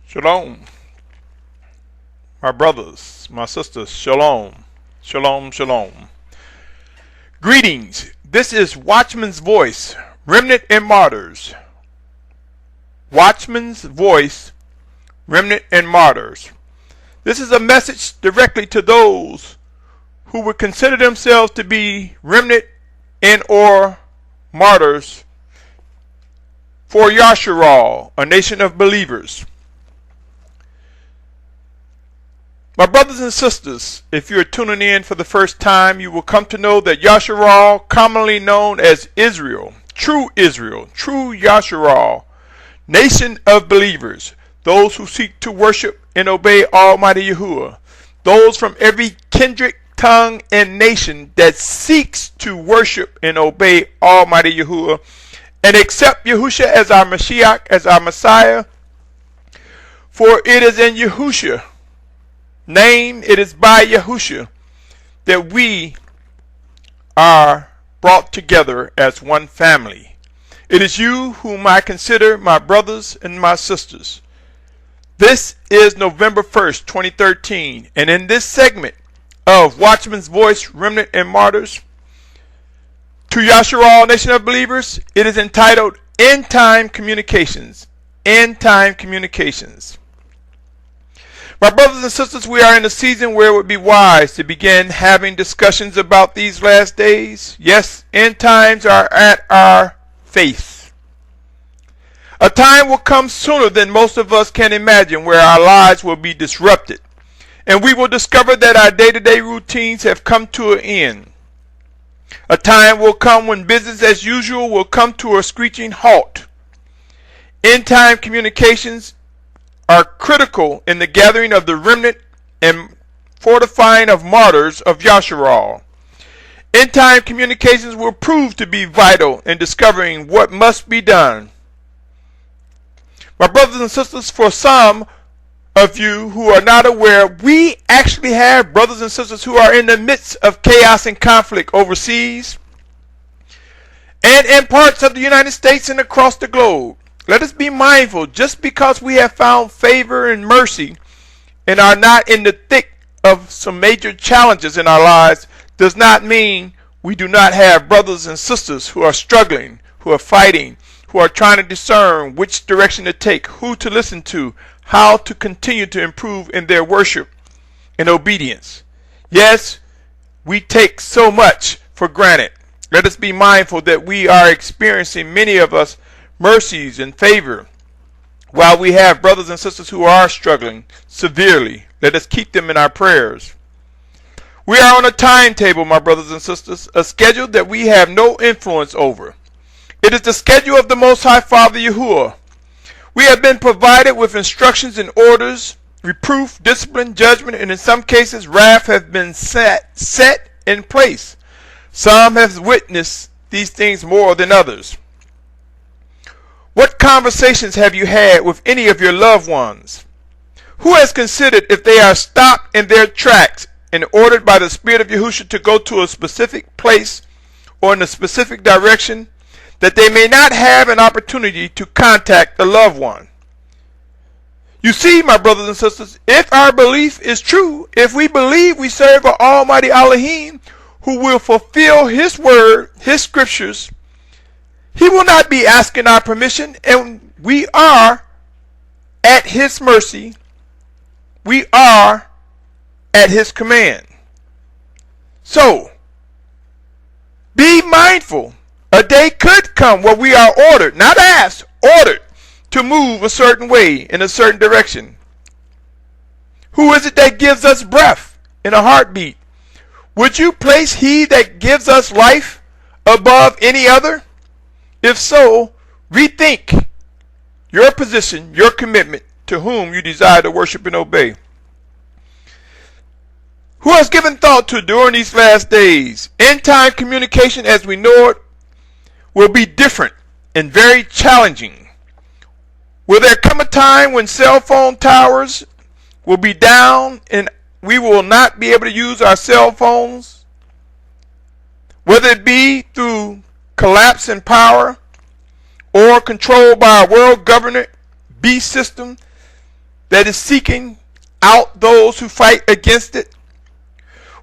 Shalom, my brothers, my sisters, shalom, shalom, shalom. Greetings, this is Watchman's Voice, Remnant and Martyrs. Watchman's Voice, Remnant and Martyrs. This is a message directly to those who would consider themselves to be remnant and or martyrs for Yashar'al, a nation of believers. My brothers and sisters, if you're tuning in for the first time, you will come to know that Yashar'al, commonly known as Israel, true Yashar'al, nation of believers, those who seek to worship and obey Almighty Yahuwah, those from every kindred, tongue, and nation that seeks to worship and obey Almighty Yahuwah and accept Yahusha as our Mashiach, as our Messiah. For it is in Yahusha name, it is by Yahusha that we are brought together as one family. It is you whom I consider my brothers and my sisters. This is November 1st, 2013, and in this segment of Watchman's Voice, Remnant and Martyrs, to Yashar'al, Nation of Believers, it is entitled End-time Communications. End-time Communications. My brothers and sisters, we are in a season where it would be wise to begin having discussions about these last days. Yes, end times are at our face. A time will come sooner than most of us can imagine where our lives will be disrupted, and we will discover that our day-to-day routines have come to an end. A time will come when business as usual will come to a screeching halt. End-time communications are critical in the gathering of the remnant and fortifying of martyrs of Yashar'al. End-time communications will prove to be vital in discovering what must be done. My brothers and sisters, for some of you who are not aware, we actually have brothers and sisters who are in the midst of chaos and conflict overseas and in parts of the United States and across the globe. Let us be mindful, just because we have found favor and mercy and are not in the thick of some major challenges in our lives, does not mean we do not have brothers and sisters who are struggling, who are fighting, who are trying to discern which direction to take, who to listen to, how to continue to improve in their worship and obedience. Yes, we take so much for granted. Let us be mindful that we are experiencing, many of us, mercies and favor, while we have brothers and sisters who are struggling severely. Let us keep them in our prayers. We are on a timetable, my brothers and sisters, a schedule that we have no influence over. It is the schedule of the Most High Father Yahuwah. We have been provided with instructions and orders, reproof, discipline, judgment, and in some cases wrath have been set in place. Some have witnessed these things more than others. What conversations have you had with any of your loved ones? Who has considered if they are stopped in their tracks and ordered by the Spirit of Yahushua to go to a specific place or in a specific direction, that they may not have an opportunity to contact the loved one? You see, my brothers and sisters, if our belief is true, if we believe we serve an Almighty Elohim who will fulfill His word, His scriptures, He will not be asking our permission, and we are at His mercy. We are at His command. So, be mindful. A day could come where we are ordered, not asked, ordered to move a certain way in a certain direction. Who is it that gives us breath in a heartbeat? Would you place He that gives us life above any other? If so, rethink your position, your commitment to whom you desire to worship and obey. Who has given thought to during these last days? End-time communication as we know it will be different and very challenging. Will there come a time when cell phone towers will be down and we will not be able to use our cell phones? Whether it be through collapse in power or controlled by a world government beast system that is seeking out those who fight against it?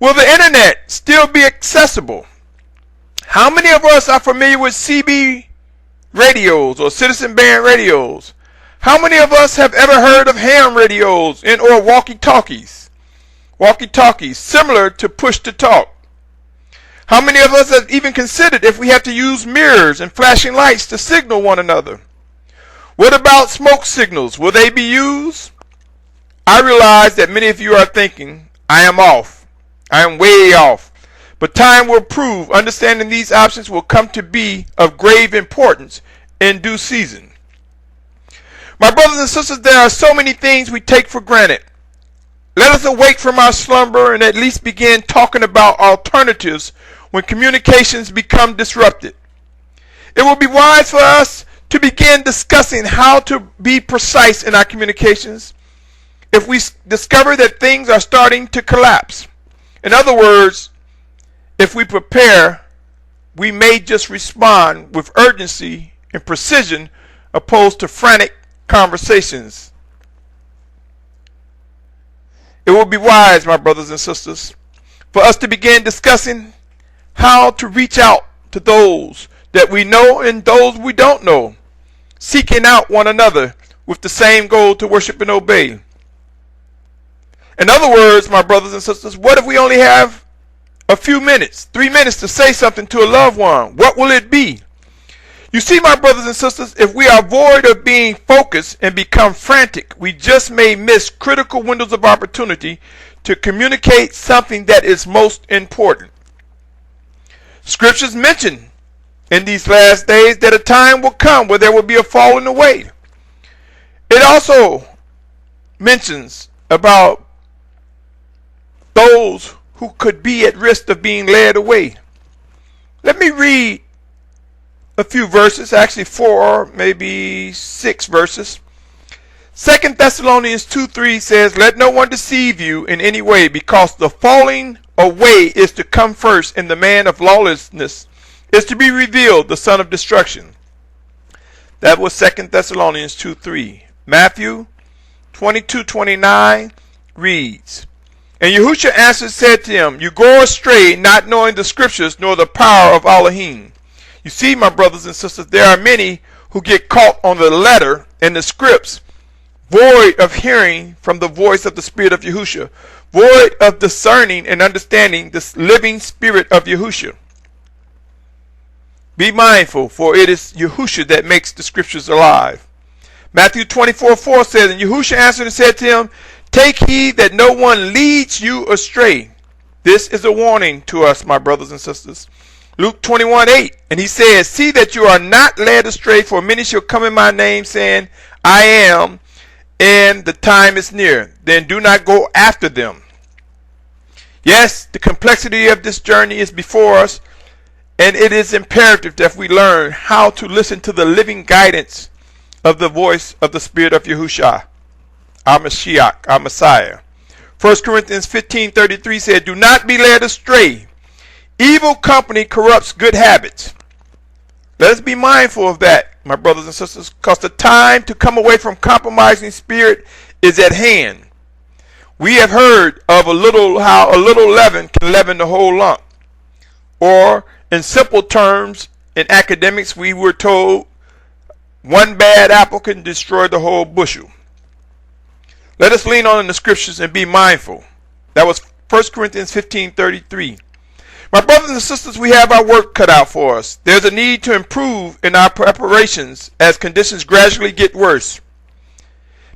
Will the internet still be accessible? How many of us are familiar with CB radios or citizen band radios? How many of us have ever heard of ham radios and or walkie-talkies? Walkie-talkies similar to push-to-talk. How many of us have even considered if we have to use mirrors and flashing lights to signal one another? What about smoke signals? Will they be used? I realize that many of you are thinking, I am off. I am way off. But time will prove understanding these options will come to be of grave importance in due season. My brothers and sisters, there are so many things we take for granted. Let us awake from our slumber and at least begin talking about alternatives when communications become disrupted. It will be wise for us to begin discussing how to be precise in our communications if we discover that things are starting to collapse. In other words, if we prepare, we may just respond with urgency and precision opposed to frantic conversations. It will be wise, my brothers and sisters, for us to begin discussing how to reach out to those that we know and those we don't know, seeking out one another with the same goal to worship and obey. In other words, my brothers and sisters, what if we only have a few minutes, 3 minutes to say something to a loved one? What will it be? You see, my brothers and sisters, if we are void of being focused and become frantic, we just may miss critical windows of opportunity to communicate something that is most important. Scriptures mention in these last days that a time will come where there will be a falling away. It also mentions about those who could be at risk of being led away. Let me read a few verses, actually 4, maybe 6 verses. 2 Thessalonians 2:3 says, let no one deceive you in any way, because the falling away is to come first, and the man of lawlessness is to be revealed, the son of destruction. That was 2 Thessalonians 2:3. Matthew 22:29 reads, and Yahushua answered said to him, you go astray, not knowing the scriptures nor the power of Elohim. You see, my brothers and sisters, there are many who get caught on the letter and the scripts, void of hearing from the voice of the Spirit of Yahushua, void of discerning and understanding the living Spirit of Yahushua. Be mindful, for it is Yahushua that makes the scriptures alive. Matthew 24:4 says, and Yahushua answered and said to him, take heed that no one leads you astray. This is a warning to us, my brothers and sisters. Luke 21:8, and he says, see that you are not led astray, for many shall come in my name, saying, I am, and the time is near. Then do not go after them. Yes, the complexity of this journey is before us, and it is imperative that we learn how to listen to the living guidance of the voice of the Spirit of Yahushua, our Mashiach, our Messiah. 1 Corinthians 15:33 said, do not be led astray. Evil company corrupts good habits. Let us be mindful of that, my brothers and sisters, because the time to come away from compromising spirit is at hand. We have heard of how a little leaven can leaven the whole lump. Or, in simple terms, in academics, we were told one bad apple can destroy the whole bushel. Let us lean on the scriptures and be mindful. That was 1 Corinthians 15:33. My brothers and sisters, we have our work cut out for us. There's a need to improve in our preparations as conditions gradually get worse.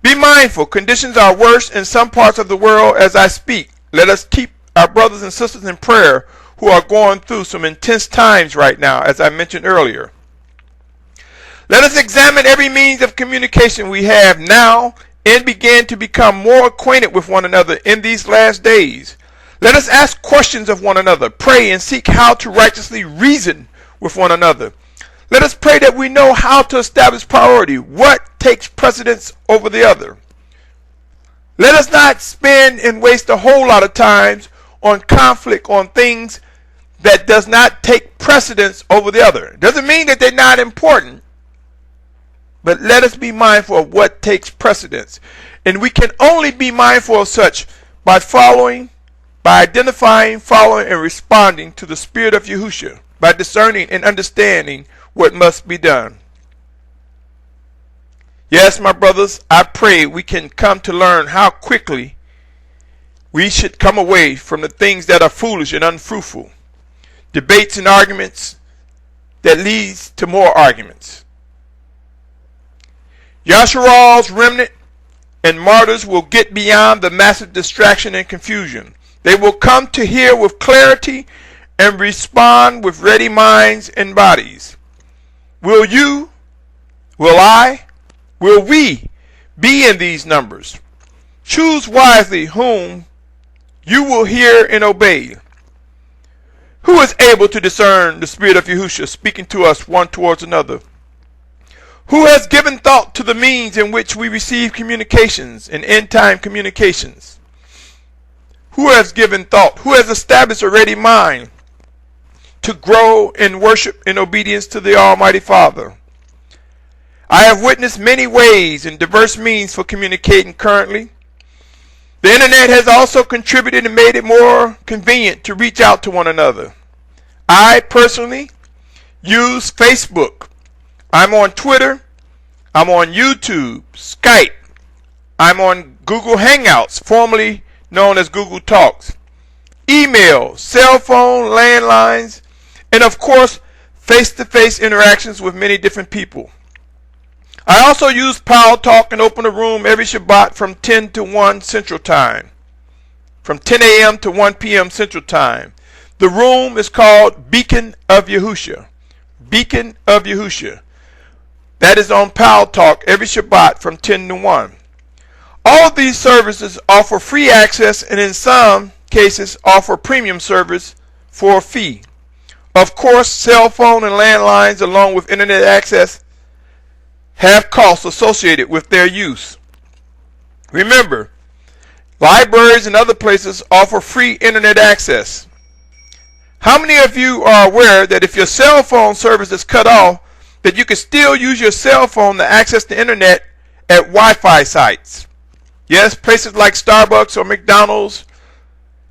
Be mindful, conditions are worse in some parts of the world as I speak. Let us keep our brothers and sisters in prayer who are going through some intense times right now, as I mentioned earlier. Let us examine every means of communication we have now and begin to become more acquainted with one another in these last days. Let us ask questions of one another, pray, and seek how to righteously reason with one another. Let us pray that we know how to establish priority, what takes precedence over the other. Let us not spend and waste a whole lot of time on conflict, on things that does not take precedence over the other. It doesn't mean that they're not important. but let us be mindful of what takes precedence. And we can only be mindful of such by identifying, following, and responding to the Spirit of Yahushua, by discerning and understanding what must be done. Yes, my brothers, I pray we can come to learn how quickly we should come away from the things that are foolish and unfruitful, debates and arguments that leads to more arguments. Yashar'al's remnant and martyrs will get beyond the massive distraction and confusion. They will come to hear with clarity and respond with ready minds and bodies. Will you, will I, will we be in these numbers? Choose wisely whom you will hear and obey. Who is able to discern the Spirit of Yahushua speaking to us one towards another? Who has given thought to the means in which we receive communications and end-time communications? Who has given thought? Who has established a ready mind to grow in worship and obedience to the Almighty Father? I have witnessed many ways and diverse means for communicating currently. The internet has also contributed and made it more convenient to reach out to one another. I personally use Facebook. I'm on Twitter. I'm on YouTube, Skype. I'm on Google Hangouts, formerly known as Google Talks. Email, cell phone, landlines, and of course, face-to-face interactions with many different people. I also use Power Talk and open a room every Shabbat from 10 to 1 Central Time. From 10 a.m. to 1 p.m. Central Time. The room is called Beacon of Yahushua. Beacon of Yahushua. That is on Power Talk every Shabbat from 10 to 1. All of these services offer free access and in some cases offer premium service for a fee. Of course, cell phone and landlines along with internet access have costs associated with their use. Remember, libraries and other places offer free internet access. How many of you are aware that if your cell phone service is cut off, that you can still use your cell phone to access the internet at Wi-Fi sites? Yes, places like Starbucks or McDonald's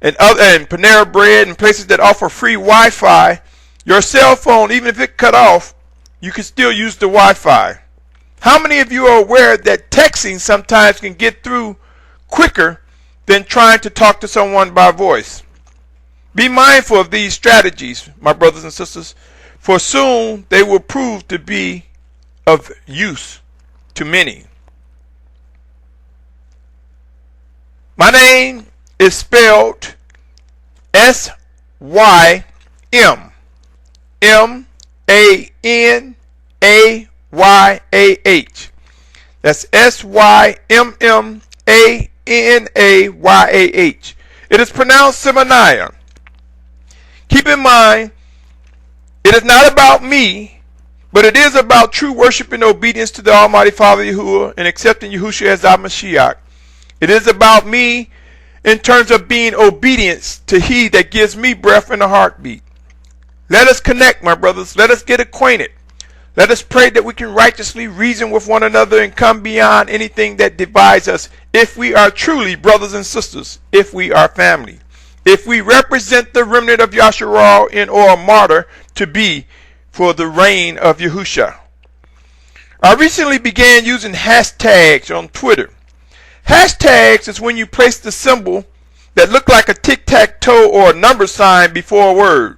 and Panera Bread and places that offer free Wi-Fi, your cell phone, even if it cut off, you can still use the Wi-Fi. How many of you are aware that texting sometimes can get through quicker than trying to talk to someone by voice? Be mindful of these strategies, my brothers and sisters, for soon they will prove to be of use to many. My name is spelled Symmanayah. That's Symmanayah. It is pronounced Symmanayah. Keep in mind, it is not about me, but it is about true worship and obedience to the Almighty Father Yahuwah and accepting Yahushua as our Mashiach. It is about me in terms of being obedience to He that gives me breath and a heartbeat. Let us connect, my brothers. Let us get acquainted. Let us pray that we can righteously reason with one another and come beyond anything that divides us if we are truly brothers and sisters, if we are family, if we represent the remnant of Yashar'al in or a martyr to be for the reign of Yahushua. I recently began using hashtags on Twitter. Hashtags is when you place the symbol that look like a tic-tac-toe or a number sign before a word.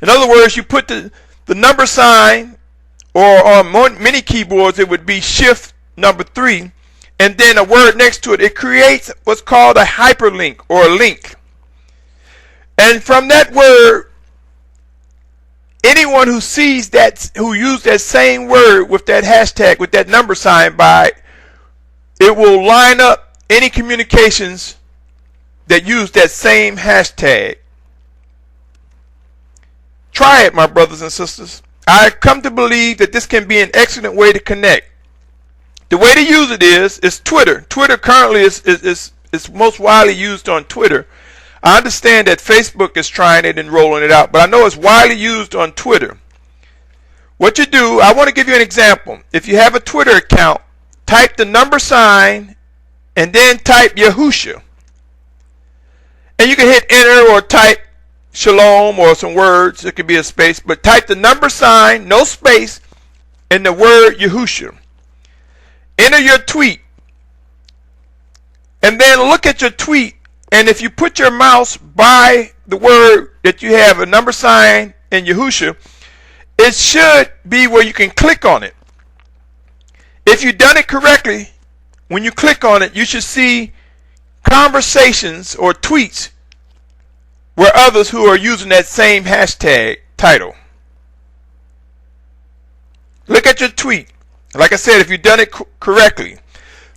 In other words, you put the number sign, or on many keyboards it would be shift number 3, and then a word next to it. It creates what's called a hyperlink or a link. And from that word, anyone who sees that, who used that same word with that hashtag, with that number sign by it, will line up any communications that use that same hashtag. Try it, my brothers and sisters. I come to believe that this can be an excellent way to connect. The way to use it is Twitter. Twitter currently is most widely used on Twitter. I understand that Facebook is trying it and rolling it out, but I know it's widely used on Twitter. What you do, I want to give you an example. If you have a Twitter account, type the number sign and then type Yahusha. And you can hit enter or type Shalom or some words. It could be a space, but type the number sign, no space, and the word Yahusha. Enter your tweet. And then look at your tweet. And if you put your mouse by the word that you have a number sign and Yahusha, it should be where you can click on it. If you've done it correctly, when you click on it, you should see conversations or tweets where others who are using that same hashtag title. Look at your tweet. Like I said, if you've done it correctly.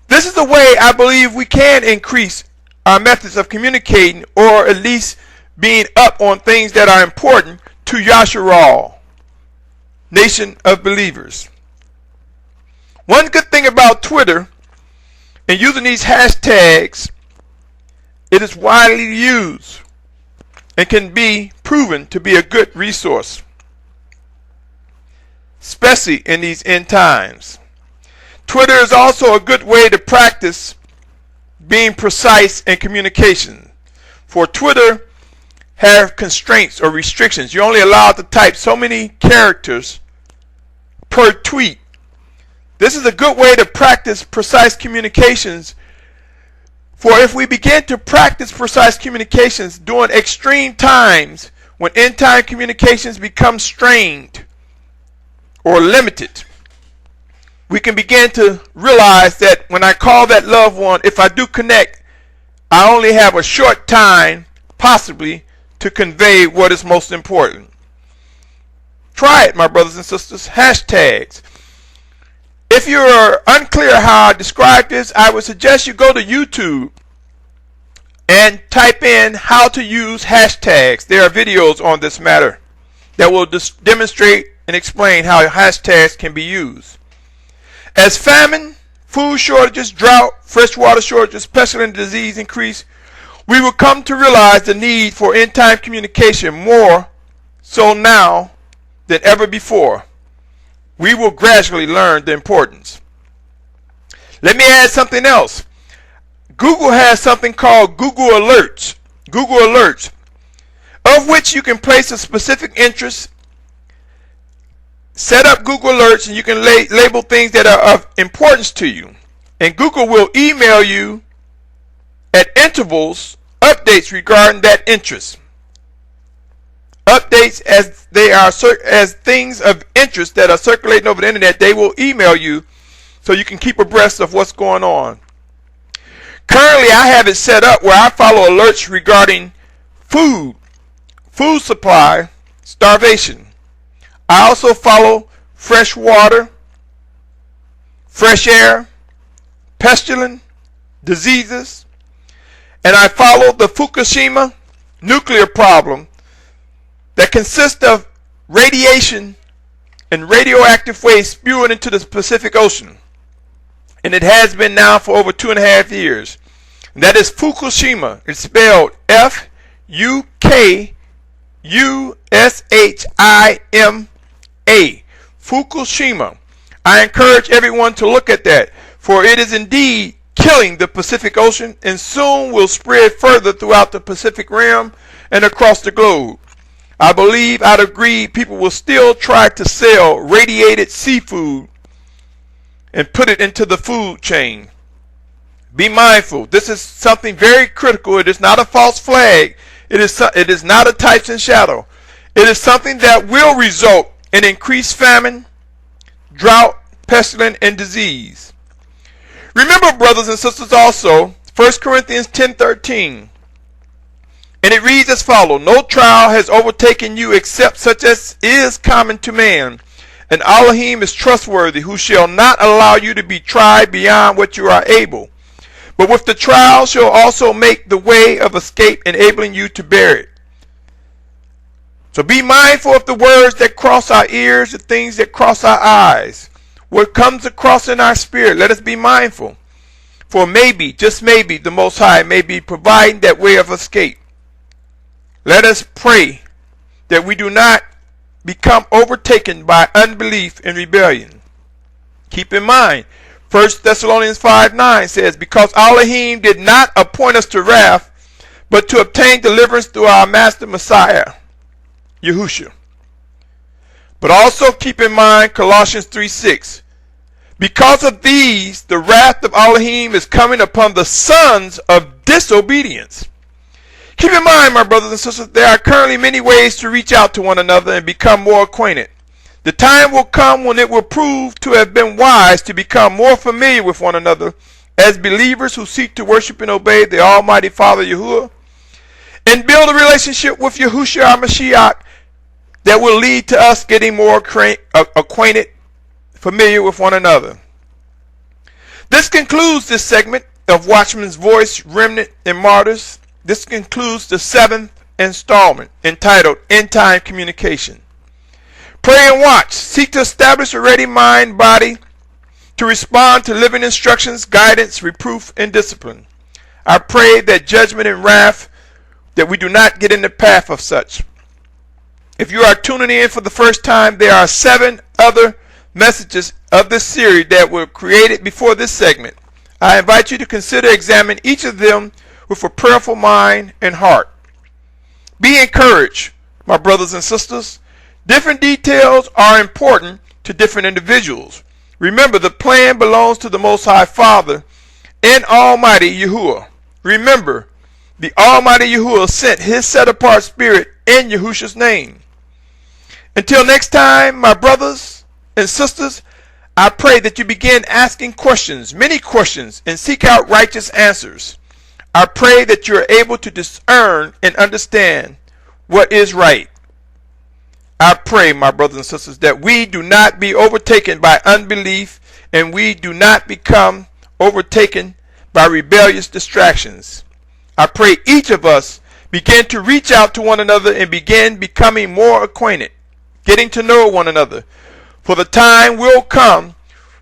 This is the way I believe we can increase our methods of communicating, or at least being up on things that are important to Yashar'al, nation of believers. One good thing about Twitter and using these hashtags, it is widely used and can be proven to be a good resource, especially in these end times. Twitter is also a good way to practice being precise in communication. For Twitter have constraints or restrictions. You're only allowed to type so many characters per tweet. This is a good way to practice precise communications. For if we begin to practice precise communications during extreme times, when end-time communications become strained or limited, we can begin to realize that when I call that loved one, if I do connect, I only have a short time possibly to convey what is most important. Try it, my brothers and sisters. Hashtags. If you are unclear how I describe this, I would suggest you go to YouTube and type in how to use hashtags. There are videos on this matter that will demonstrate and explain how hashtags can be used. As famine, food shortages, drought, freshwater shortages, pestilence, disease increase, we will come to realize the need for end-time communication more so now than ever before. We will gradually learn the importance. Let me add something else. Google has something called Google Alerts. Google Alerts, of which you can place a specific interest. Set up Google Alerts and you can label things that are of importance to you. And Google will email you at intervals updates regarding that interest. Updates as they are as things of interest that are circulating over the internet, they will email you so you can keep abreast of what's going on. Currently, I have it set up where I follow alerts regarding food supply, starvation. I also follow fresh water, fresh air, pestilence, diseases, and I follow the Fukushima nuclear problem that consists of radiation and radioactive waste spewing into the Pacific Ocean. And it has been now for over 2.5 years. And that is Fukushima. It's spelled Fukushima. Fukushima. I encourage everyone to look at that, for it is indeed killing the Pacific Ocean and soon will spread further throughout the Pacific Rim and across the globe. I believe out of greed, people will still try to sell radiated seafood and put it into the food chain. Be mindful. This is something very critical. It is not a false flag. It is not a types and shadow. It is something that will result in increased famine, drought, pestilence, and disease. Remember, brothers and sisters, also 1 Corinthians 10:13. And it reads as follows: no trial has overtaken you except such as is common to man. And Elohim is trustworthy, who shall not allow you to be tried beyond what you are able. But with the trial shall also make the way of escape, enabling you to bear it. So be mindful of the words that cross our ears, the things that cross our eyes, what comes across in our spirit. Let us be mindful. For maybe, just maybe, the Most High may be providing that way of escape. Let us pray that we do not become overtaken by unbelief and rebellion. Keep in mind, 1 Thessalonians 5:9 says, because Elohim did not appoint us to wrath, but to obtain deliverance through our Master Messiah, Yahushua. But also keep in mind Colossians 3:6. Because of these, the wrath of Elohim is coming upon the sons of disobedience. Keep in mind, my brothers and sisters, there are currently many ways to reach out to one another and become more acquainted. The time will come when it will prove to have been wise to become more familiar with one another as believers who seek to worship and obey the Almighty Father Yahuwah, and build a relationship with Yahushua our Mashiach that will lead to us getting more acquainted, familiar with one another. This concludes this segment of Watchman's Voice, Remnant, and Martyrs. This concludes the 7th installment entitled End-time Communication. Pray and watch. Seek to establish a ready mind, body to respond to living instructions, guidance, reproof, and discipline. I pray that judgment and wrath, that we do not get in the path of such. If you are tuning in for the first time, there are 7 other messages of this series that were created before this segment. I invite you to consider examining each of them with a prayerful mind and heart. Be encouraged, my brothers and sisters. Different details are important to different individuals. Remember, the plan belongs to the Most High Father and Almighty Yahuwah. Remember, the Almighty Yahuwah sent His set-apart Spirit in Yahushua's name. Until next time, my brothers and sisters, I pray that you begin asking questions, many questions, and seek out righteous answers. I pray that you are able to discern and understand what is right. I pray, my brothers and sisters, that we do not be overtaken by unbelief and we do not become overtaken by rebellious distractions. I pray each of us begin to reach out to one another and begin becoming more acquainted, getting to know one another. For the time will come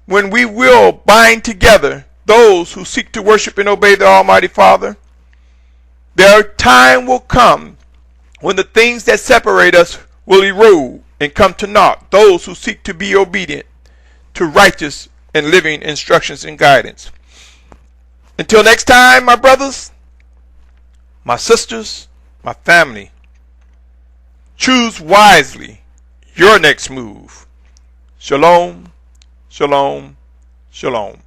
when we will bind together those who seek to worship and obey the Almighty Father. Their time will come when the things that separate us will erode and come to naught, those who seek to be obedient to righteous and living instructions and guidance. Until next time, my brothers, my sisters, my family, choose wisely your next move. Shalom, shalom, shalom.